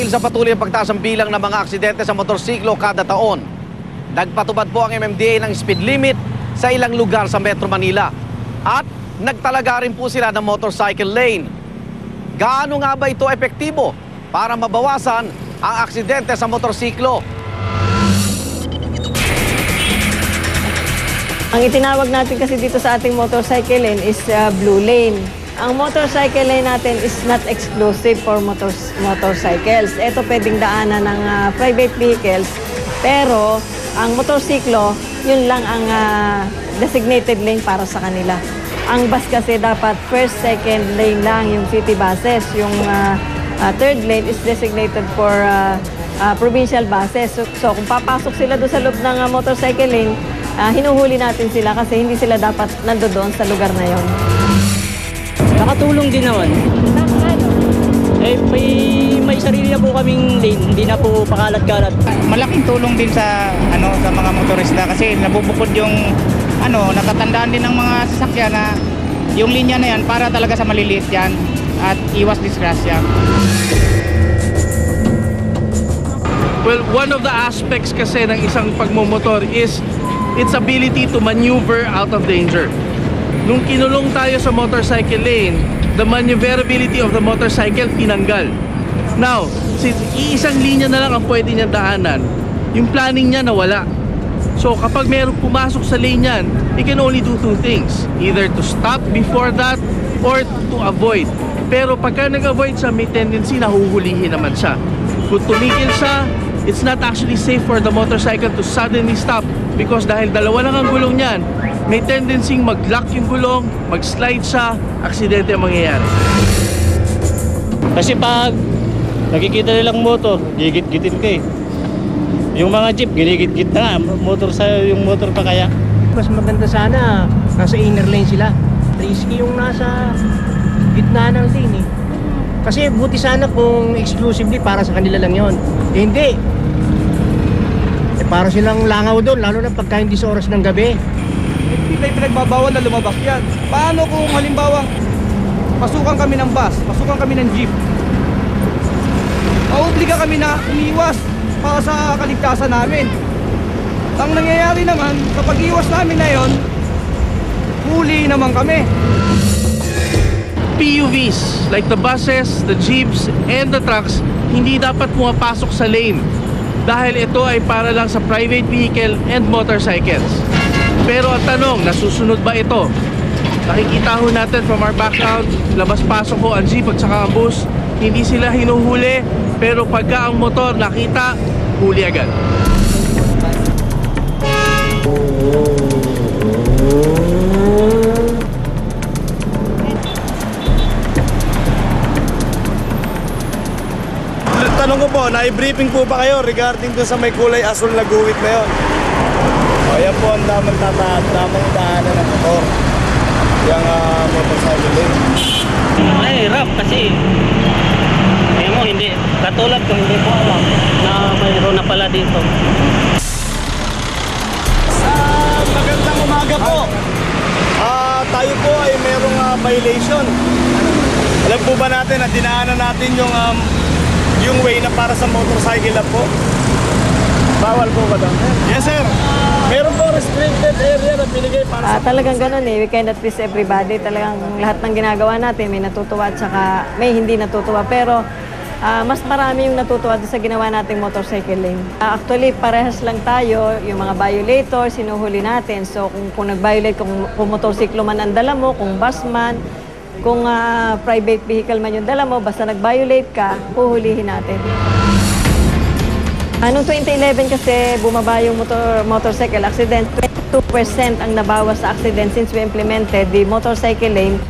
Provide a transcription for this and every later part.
Dahil sa patuloy ang pagtaas ng bilang ng mga aksidente sa motorsiklo kada taon, nagpatupad po ang MMDA ng speed limit sa ilang lugar sa Metro Manila. At nagtalaga rin po sila ng motorcycle lane. Gaano nga ba ito epektibo para mabawasan ang aksidente sa motorsiklo? Ang itinawag natin kasi dito sa ating motorcycle lane is blue lane. Ang motorcycle lane natin is not exclusive for motorcycles. Ito pwedeng daanan ng private vehicles, pero ang motorsiklo, yun lang ang designated lane para sa kanila. Ang bus kasi dapat first, second lane lang yung city buses. Yung third lane is designated for provincial buses. So kung papasok sila doon sa loob ng motorcycle lane, hinuhuli natin sila kasi hindi sila dapat nandoon sa lugar na yon. Nakatulong din naman. Eh, may sarili na po kaming lane, hindi na po pakalat-kalat. Malaking tulong din sa sa mga motorista kasi nabubukod yung natatandaan din ng mga sasakyan na yung linya na yan para talaga sa maliliit yan at iwas disgrasya. Well, one of the aspects kasi ng isang pagmumotor is its ability to maneuver out of danger. Nung kinulong tayo sa motorcycle lane, the maneuverability of the motorcycle tinanggal. Now, since iisang linya na lang ang pwede niyang daanan, yung planning niya nawala. So kapag mayroong pumasok sa lane yan, he can only do two things. Either to stop before that or to avoid. Pero pagka nag-avoid siya, may tendency na huhulihin naman siya. Kung tumigil siya, it's not actually safe for the motorcycle to suddenly stop because dahil dalawa lang ang gulong niyan, may tendency mag-lock yung gulong, mag-slide siya, aksidente ang mangyayari. Kasi pag nakikita nilang motor, gigit-gitin ka eh. Yung mga jeep, ginigit-git na nga, yung motor pa kaya. Mas maganda sana, nasa inner lane sila. Risky yung nasa gitna ng lane eh. Kasi buti sana kung exclusively para sa kanila lang yon. Eh hindi. Eh para silang langaw doon, lalo na pagka hindi sa oras ng gabi. Hindi tayo pinagbabawal na lumabas yan. Paano kung halimbawa pasukan kami ng bus, pasukan kami ng jeep? Maobliga kami na umiwas para sa kaligtasan namin. Ang nangyayari naman, kapag iwas namin na yon, huli naman kami. PUVs, like the buses, the jeeps, and the trucks, hindi dapat pumapasok sa lane dahil ito ay para lang sa private vehicle and motorcycles. Pero ang tanong, nasusunod ba ito? Nakikita ho natin from our background, labas-pasok ho ang jeep at saka ang bus, hindi sila hinuhuli, pero pagka ang motor nakita, huli agad. Tanong ko po, na-briefing po ba kayo regarding doon sa may kulay asul na guhit na yun? O yan po ang damang daanan ng motor. Yung motorcycle lane. Mahirap kasi mo hindi, katulad ko hindi po alam na mayroon na pala dito. Magandang umaga po. Tayo po ay mayroong violation. Alam po ba natin na dinaanan natin yung way na para sa motorcycle lang po? Bawal po ba daw? Yes sir. Meron po restricted area na binigay para sa... Talagang ganun eh. We cannot please everybody. Talagang lahat ng ginagawa natin may natutuwa at saka may hindi natutuwa. Pero mas marami yung natutuwa sa ginawa nating motorcycle lane. Actually, parehas lang tayo. Yung mga violators, sinuhuli natin. So kung nag-violate, kung motorsiklo man ang dala mo, kung bus man, kung private vehicle man yung dala mo, basta nag-violate ka, huhulihin natin. Noong 2011 kasi bumaba yung motorcycle accident, 22% ang nabawas sa accident since we implemented the motorcycle lane.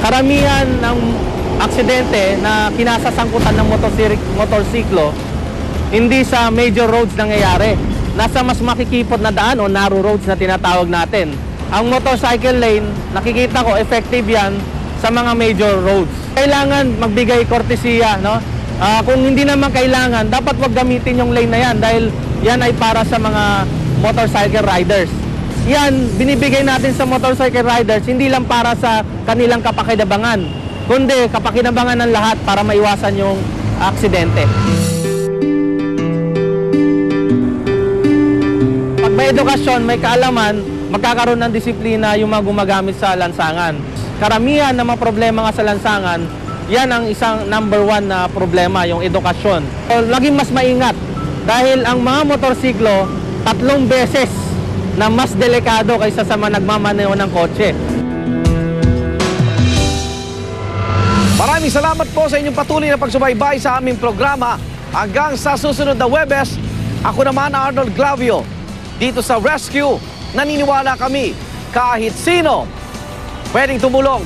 Karamihan ng aksidente na kinasasangkutan ng motorsiklo, hindi sa major roads nangyayari. Nasa mas makikipot na daan o narrow roads na tinatawag natin. Ang motorcycle lane, nakikita ko effective yan sa mga major roads. Kailangan magbigay kortesiya, no? Kung hindi naman kailangan, dapat wag gamitin yung lane na yan dahil yan ay para sa mga motorcycle riders. Yan, binibigay natin sa motorcycle riders, hindi lang para sa kanilang kapakinabangan, kundi kapakinabangan ng lahat para maiwasan yung aksidente. may edukasyon, may kaalaman, magkakaroon ng disiplina yung mga gumagamit sa lansangan. Karamihan ng mga problema nga sa lansangan, yan ang isang number 1 na problema, yung edukasyon. So, laging mas maingat dahil ang mga motorsiklo 3 beses na mas delikado kaysa sa mga nagmamaneho ng kotse. Maraming salamat po sa inyong patuloy na pagsubaybay sa aming programa. Hanggang sa susunod na Huwebes, ako naman Arnold Glavio. Dito sa Rescue, naniniwala kami kahit sino pwedeng tumulong